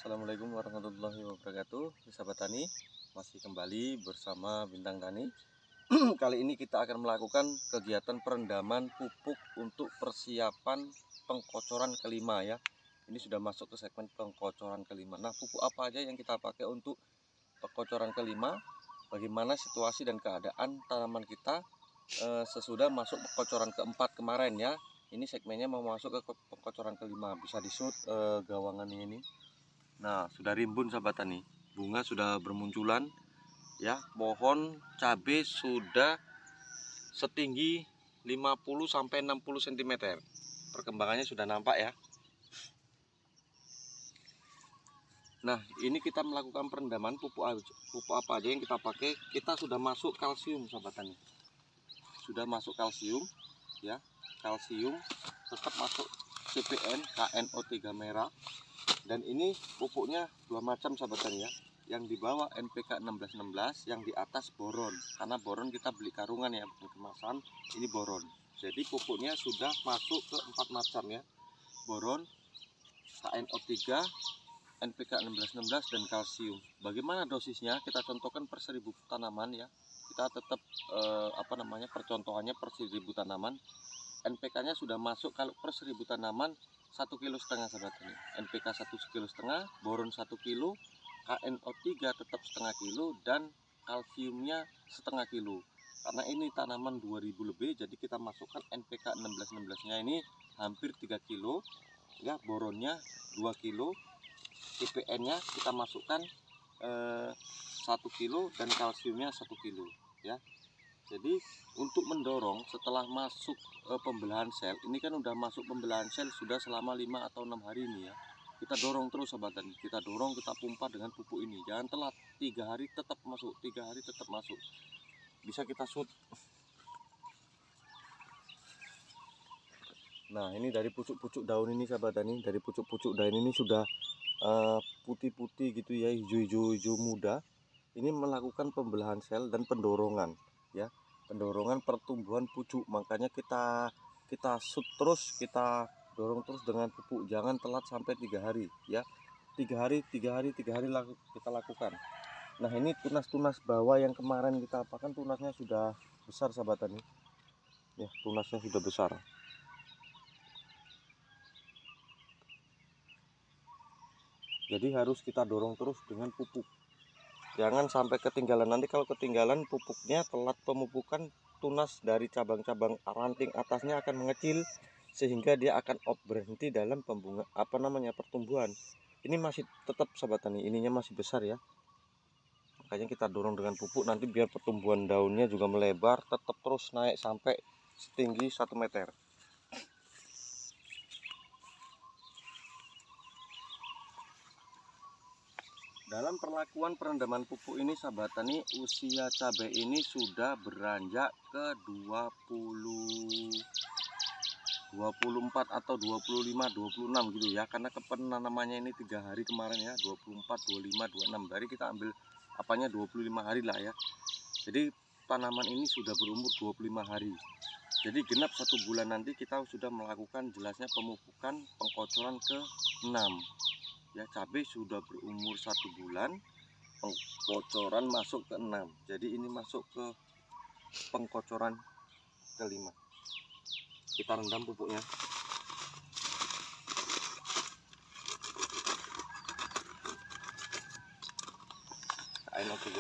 Assalamualaikum warahmatullahi wabarakatuh, sahabat tani. Masih kembali bersama Bintang Tani. Kali ini kita akan melakukan kegiatan perendaman pupuk untuk persiapan pengkocoran kelima ya. Ini sudah masuk ke segmen pengkocoran kelima. Nah, pupuk apa aja yang kita pakai untuk pengkocoran kelima? Bagaimana situasi dan keadaan tanaman kita sesudah masuk pengkocoran keempat kemarin ya. Ini segmennya mau masuk ke pengkocoran kelima. Bisa disut gawangan ini. Nah, sudah rimbun sahabat tani, bunga sudah bermunculan ya. Pohon cabai sudah setinggi 50 sampai 60 cm. Perkembangannya sudah nampak ya. Nah, ini kita melakukan perendaman pupuk apa aja yang kita pakai. Kita sudah masuk kalsium sahabat tani. Sudah masuk kalsium ya. Kalsium tetap masuk CPN KNO3 merah. Dan ini pupuknya dua macam sahabat tani ya. Yang di bawah NPK 1616, yang di atas boron. Karena boron kita beli karungan ya, bukan kemasan. Ini boron. Jadi pupuknya sudah masuk ke 4 macam ya. Boron, KNO3, NPK 1616 dan kalsium. Bagaimana dosisnya? Kita contohkan per 1000 tanaman ya. Kita tetap percontohannya per 1000 tanaman. NPK-nya sudah masuk kalau per 1000 tanaman 1,5 kg sahabat tani. NPK 1,5 kg, boron 1 kg, KNO3 tetap setengah kilo, dan kalsiumnya setengah kilo. Karena ini tanaman 2000 lebih, jadi kita masukkan NPK 1616 nya ini hampir 3 kilo ya, boronnya 2 kilo, CPN nya kita masukkan 1 kilo, dan kalsiumnya 1 kilo ya. Jadi untuk mendorong setelah masuk pembelahan sel, ini kan udah masuk pembelahan sel sudah selama 5 atau 6 hari ini ya. Kita dorong terus sahabat tani, kita dorong, kita pompa dengan pupuk ini. Jangan telat, 3 hari tetap masuk, 3 hari tetap masuk. Bisa kita shoot. Nah, ini dari pucuk-pucuk daun ini sahabat tani, dari pucuk-pucuk daun ini sudah putih-putih gitu ya, hijau-hijau muda. Ini melakukan pembelahan sel dan pendorongan ya. Pendorongan pertumbuhan pucuk, makanya kita shoot terus, kita dorong terus dengan pupuk. Jangan telat sampai 3 hari ya. 3 hari kita lakukan. Nah, ini tunas-tunas bawah yang kemarin kita apakan, tunasnya sudah besar sahabat tani ya, tunasnya sudah besar. Jadi harus kita dorong terus dengan pupuk. Jangan sampai ketinggalan. Nanti kalau ketinggalan pupuknya, telat pemupukan, tunas dari cabang-cabang ranting atasnya akan mengecil sehingga dia akan berhenti dalam pertumbuhan. Ini masih tetap sahabat tani, ininya masih besar ya. Makanya kita dorong dengan pupuk, nanti biar pertumbuhan daunnya juga melebar, tetap terus naik sampai setinggi 1 meter. Dalam perlakuan perendaman pupuk ini sahabat tani, usia cabai ini sudah beranjak ke 24 atau 25, 26 gitu ya. Karena penanamannya ini 3 hari kemarin ya, 24, 25, 26. Dari kita ambil 25 hari lah ya. Jadi tanaman ini sudah berumur 25 hari. Jadi genap 1 bulan nanti kita sudah melakukan jelasnya pemupukan pengkocoran ke-6. Ya, cabai sudah berumur 1 bulan, pengkocoran masuk ke 6. Jadi ini masuk ke pengkocoran ke-5. Kita rendam pupuknya. KNO3.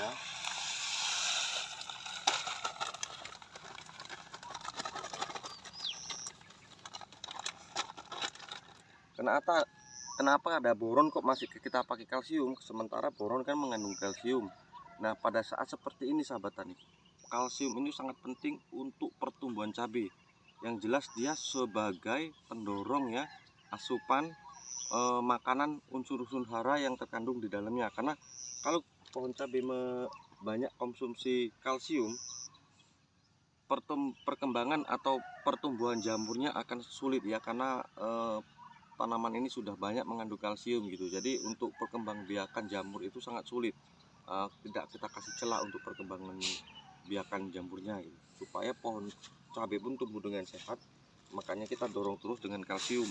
Kenapa ada boron kok masih kita pakai kalsium, sementara boron kan mengandung kalsium. Nah, pada saat seperti ini sahabat tani, kalsium ini sangat penting untuk pertumbuhan cabai. Yang jelas dia sebagai pendorong ya, asupan makanan unsur-unsur hara yang terkandung di dalamnya. Karena kalau pohon cabai banyak konsumsi kalsium, perkembangan atau pertumbuhan jamurnya akan sulit ya, karena tanaman ini sudah banyak mengandung kalsium gitu. Jadi untuk perkembangbiakan jamur itu sangat sulit. Tidak kita kasih celah untuk perkembangan biakan jamurnya gitu. Supaya pohon cabai pun tumbuh dengan sehat, makanya kita dorong terus dengan kalsium.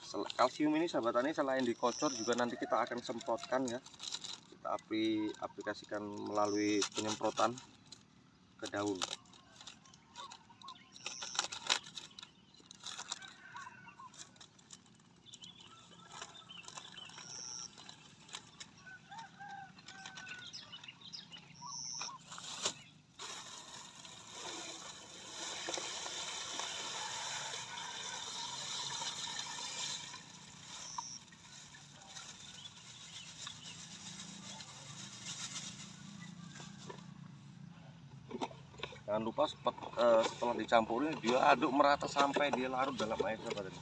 kalsium ini sahabat tani selain dikocor juga nanti kita akan semprotkan ya. Kita aplikasikan melalui penyemprotan ke daun. Jangan lupa setelah dicampurin dia aduk merata sampai dia larut dalam air sahabat.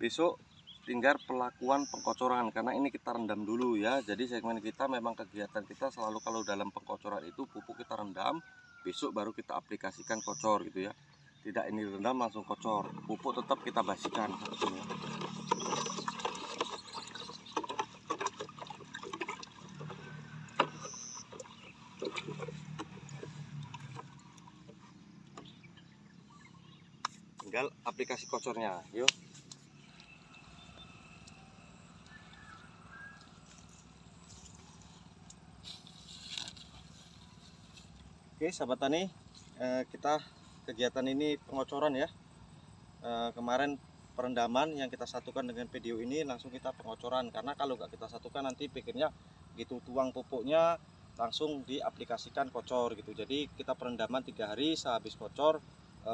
Besok tinggal pelakuan pengkocoran, karena ini kita rendam dulu ya. Jadi segmen kita memang kegiatan kita selalu kalau dalam pengkocoran itu pupuk kita rendam, besok baru kita aplikasikan kocor gitu ya. Tidak ini rendam langsung kocor, pupuk tetap kita basikan. Tinggal aplikasi kocornya, yuk. Oke sahabat tani, kita kegiatan ini pengocoran ya. Kemarin perendaman yang kita satukan dengan video ini langsung kita pengocoran, karena kalau nggak kita satukan nanti pikirnya gitu tuang pupuknya langsung diaplikasikan kocor gitu. Jadi kita perendaman 3 hari, sehabis kocor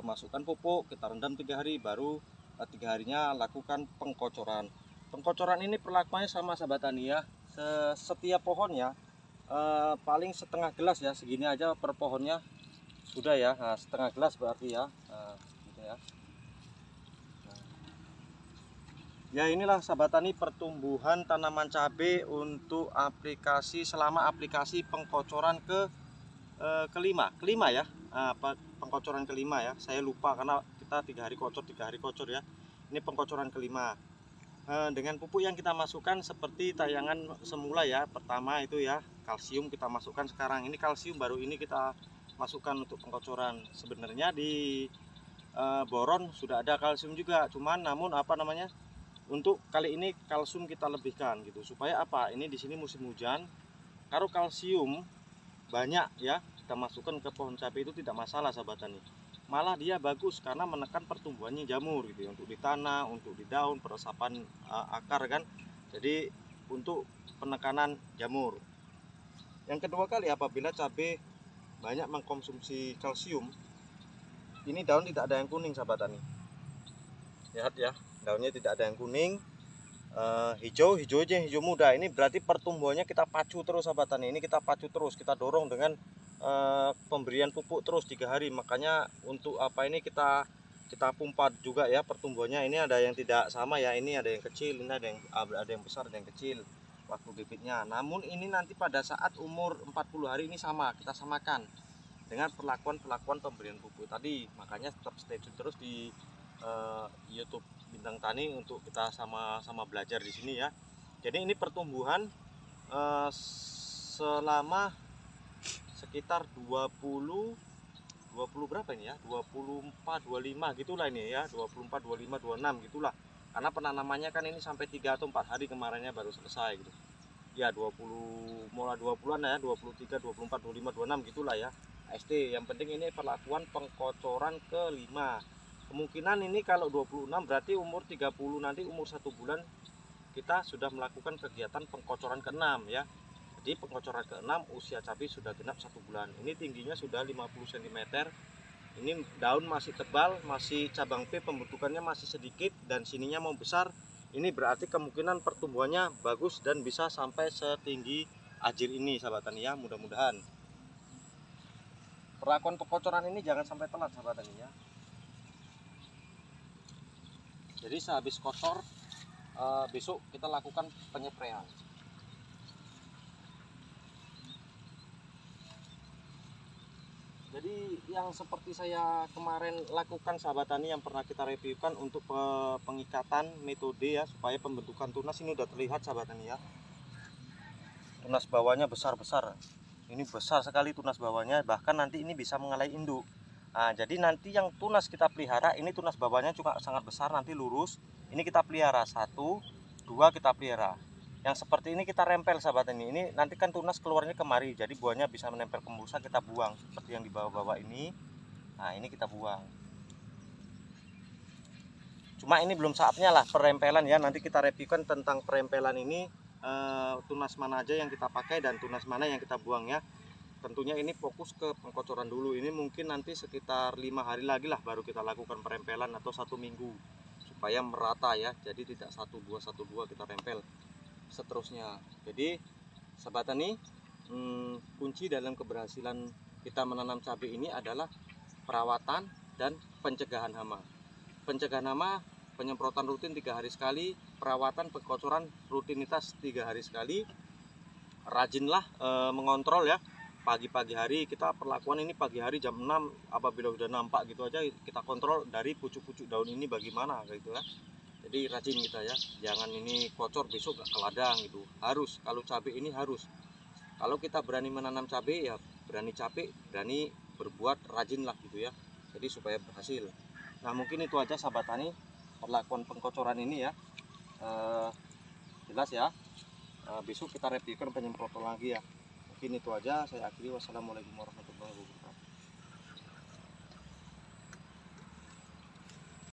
masukkan pupuk, kita rendam 3 hari, baru 3 harinya lakukan pengkocoran. Pengkocoran ini perlakuannya sama sahabat tani ya, setiap pohonnya paling setengah gelas ya, segini aja per pohonnya sudah ya. Nah, setengah gelas berarti ya, gitu ya. Ya inilah sahabat tani pertumbuhan tanaman cabai untuk aplikasi selama aplikasi pengkocoran kelima ya. Pengkocoran kelima ya, saya lupa karena kita 3 hari kocor ya. Ini pengkocoran kelima. Dengan pupuk yang kita masukkan seperti tayangan semula ya. Pertama itu ya kalsium kita masukkan sekarang. Ini kalsium baru ini kita masukkan untuk pengkocoran. Sebenarnya di boron sudah ada kalsium juga, cuman namun apa namanya, untuk kali ini kalsium kita lebihkan gitu. Supaya apa? Ini di sini musim hujan. Kalau kalsium banyak ya kita masukkan ke pohon cabai itu tidak masalah sahabat tani. Malah dia bagus karena menekan pertumbuhannya jamur gitu ya, untuk di tanah, untuk di daun, peresapan akar kan. Jadi untuk penekanan jamur. Yang kedua kali, apabila cabai banyak mengkonsumsi kalsium, ini daun tidak ada yang kuning sahabat tani. Lihat ya, daunnya tidak ada yang kuning, hijau aja, hijau muda. Ini berarti pertumbuhannya kita pacu terus sahabat tani. Ini kita pacu terus, kita dorong dengan pemberian pupuk terus 3 hari. Makanya untuk apa ini kita pompa juga ya pertumbuhannya. Ini ada yang tidak sama ya, ini ada yang kecil, ini ada yang besar, ada yang kecil waktu bibitnya. Namun ini nanti pada saat umur 40 hari ini sama, kita samakan dengan perlakuan pemberian pupuk tadi. Makanya tetap stay tune terus di YouTube Bintang Tani untuk kita sama-sama belajar di sini ya. Jadi ini pertumbuhan selama sekitar 20 berapa ini ya, 24 25 gitulah ini ya, 24 25 26 gitulah. Karena penanamannya kan ini sampai 3 atau 4 hari kemarinnya baru selesai gitu ya. 20 mulai 20-an ya, 23 24 25 26 gitulah ya. ST yang penting ini perlakuan pengkocoran kelima. Kemungkinan ini kalau 26 berarti umur 30, nanti umur 1 bulan kita sudah melakukan kegiatan pengkocoran ke-6 ya. Jadi pengkocoran ke-6 usia cabai sudah genap 1 bulan. Ini tingginya sudah 50 cm. Ini daun masih tebal, masih cabang P pembentukannya masih sedikit dan sininya mau besar. Ini berarti kemungkinan pertumbuhannya bagus dan bisa sampai setinggi ajir ini sahabat tani ya, mudah-mudahan. Perlakuan pengkocoran ini jangan sampai telat sahabat tani ya. Jadi sehabis kocor besok kita lakukan penyepraian. Jadi yang seperti saya kemarin lakukan sahabat tani yang pernah kita reviewkan untuk pengikatan metode ya, supaya pembentukan tunas ini udah terlihat sahabat tani ya. Tunas bawahnya besar-besar. Ini besar sekali tunas bawahnya, bahkan nanti ini bisa mengalai induk. Nah, jadi nanti yang tunas kita pelihara ini tunas bawahnya juga sangat besar, nanti lurus. Ini kita pelihara 1, 2 kita pelihara. Yang seperti ini kita rempel sahabat ini. Ini nanti kan tunas keluarnya kemari, jadi buahnya bisa menempel ke busa, kita buang seperti yang di bawah-bawah ini. Nah, ini kita buang. Cuma ini belum saatnya lah perempelan ya. Nanti kita reviewkan tentang perempelan ini, tunas mana aja yang kita pakai dan tunas mana yang kita buang ya. Tentunya ini fokus ke pengkocoran dulu. Ini mungkin nanti sekitar 5 hari lagi lah baru kita lakukan perempelan, atau 1 minggu, supaya merata ya. Jadi tidak 1-2 kita rempel seterusnya. Jadi sahabat tani, kunci dalam keberhasilan kita menanam cabai ini adalah perawatan dan pencegahan hama. Pencegahan hama, penyemprotan rutin 3 hari sekali, perawatan pengkocoran rutinitas 3 hari sekali. Rajinlah mengontrol ya. Pagi-pagi hari kita perlakuan ini, pagi hari jam 6 apabila sudah nampak gitu aja kita kontrol dari pucuk-pucuk daun ini bagaimana gitu ya. Jadi rajin kita ya, jangan ini kocor besok gak ke ladang gitu. Harus, kalau cabai ini harus. Kalau kita berani menanam cabai ya berani capek, berani berbuat, rajin lah gitu ya. Jadi supaya berhasil. Nah mungkin itu aja sahabat tani perlakuan pengkocoran ini ya. Jelas ya. Besok kita reviewkan penyemprotan lagi ya. Mungkin itu aja, saya akhiri. Wassalamualaikum warahmatullahi wabarakatuh.